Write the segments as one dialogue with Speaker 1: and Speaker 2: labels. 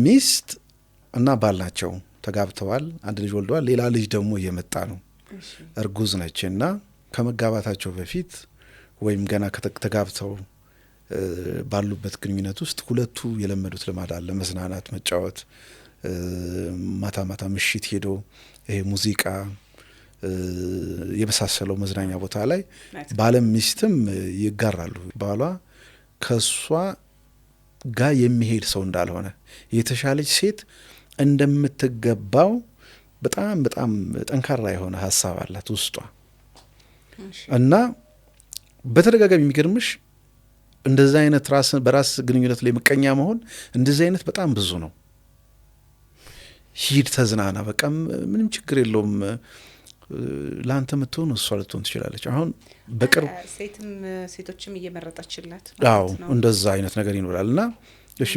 Speaker 1: ሚስት እና ባል ናቸው ተጋብተዋል አንድ ልጅ ወልደዋል ሌላ ልጅ ደግሞ እየመጣ ነው እርጉዝ ነች እና ከመጋባታቸው በፊት ወይም ገና ተጋብተው ባሉበት ግንኙነት ውስጥ ሁለቱ የለመዱት ልማድ አለ መዝናናት መጫወት ማታ ማታ ምሽት ሄዶ ይሄ ሙዚቃ የመሳሰለው መዝናኛ ቦታ ላይ ባለም ሚስትም ይጋራሉ ባሏ ከሷ ጋር የሚሄድ ሰው እንዳልሆነ የተሻለች ሴት እንደምትገባው በጣም በጣም ጠንካራ የሆነ ሐሳብ አላት ውስጧ እና በተደጋጋሚ የሚገርምሽ እንደዛ አይነት በራስ ግንኙነት ላይ መቀኛ መሆን እንደዛ አይነት በጣም ብዙ ነው ሂድ ተዝናና በቃ ምንም ችግር የለውም ላንተ መተውን እሷ ልትሆን ትችላለች አሁን በቅርብ
Speaker 2: ሴቶችም እየመረጣችላት
Speaker 1: አዎ እንደዛ አይነት ነገር ይኖራልና እሺ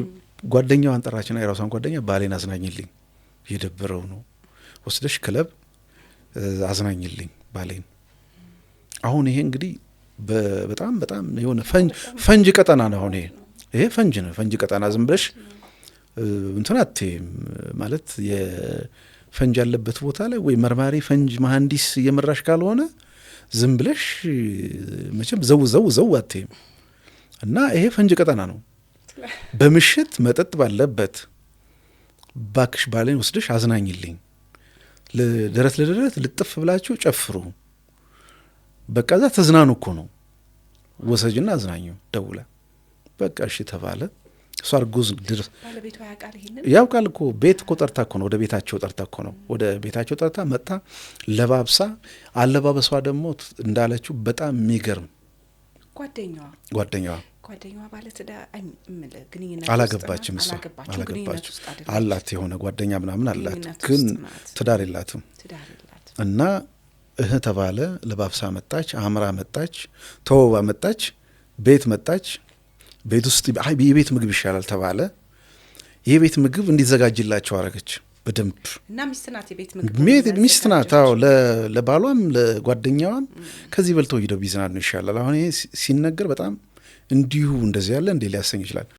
Speaker 1: ጓደኛው አንጠራችና የራሷን ጓደኛ ባሌን አዝናኝልኝ ይደብረው ነው ወስደሽ ክለብ አዝናኝልኝ ባሌን አሁን ይሄ እንግዲህ በጣም በጣም የሆነ ፈንጅ ቀጠና ነው አሁን ይሄ ፈንጅ ነው ፈንጅ ቀጠና ዝም ብለሽ እንትናት ማለት የፈንጅ ያለበት ቦታ ላይ ወይ መርማሪ ፈንጅ መሐንዲስ እየመራሽ ካልሆነ ዝም ብለሽ መቼም ዘው አትይም እና ይሄ ፈንጅ ቀጠና ነው በምሽት መጠጥ ባለበት ባክሽ ባሌን ወስደሽ አዝናኝልኝ ለደረት ልጥፍ ብላችሁ ጨፍሩ በቃ ዛ ተዝናኑ እኮ ነው ወሰጅና አዝናኙ ደውላ በቃ እሺ ተባለ እሷ እርጉዝ ድረስ
Speaker 2: ባለቤቷ
Speaker 1: ያውቃል እኮ ቤት እኮ ጠርታ እኮ ነው ወደ ቤታቸው ጠርታ እኮ ነው ወደ ቤታቸው ጠርታ መጣ ለባብሳ አለባበሷ ደግሞ እንዳለችው በጣም የሚገርም ጓደኛዋ ማለት ግንኙነት
Speaker 2: አላገባችም
Speaker 1: እሷ አላገባችም አላት የሆነ ጓደኛ ምናምን አላት ግን ትዳር የላትም እና ተባለ ለባብሳ መጣች አምራ መጣች ተወባ መጣች ቤት መጣች ቤት ውስጥ የቤት ምግብ ይሻላል ተባለ የቤት ምግብ እንዲዘጋጅላቸው አረገች በደንብ
Speaker 2: እና ሚስት ናት
Speaker 1: አዎ ለባሏም ለጓደኛዋም ከዚህ በልተው ሄደው ቢዝናኑ ይሻላል አሁን ይሄ ሲነገር በጣም እንዲሁ እንደዚህ ያለ እንዴ ሊያሰኝ ይችላል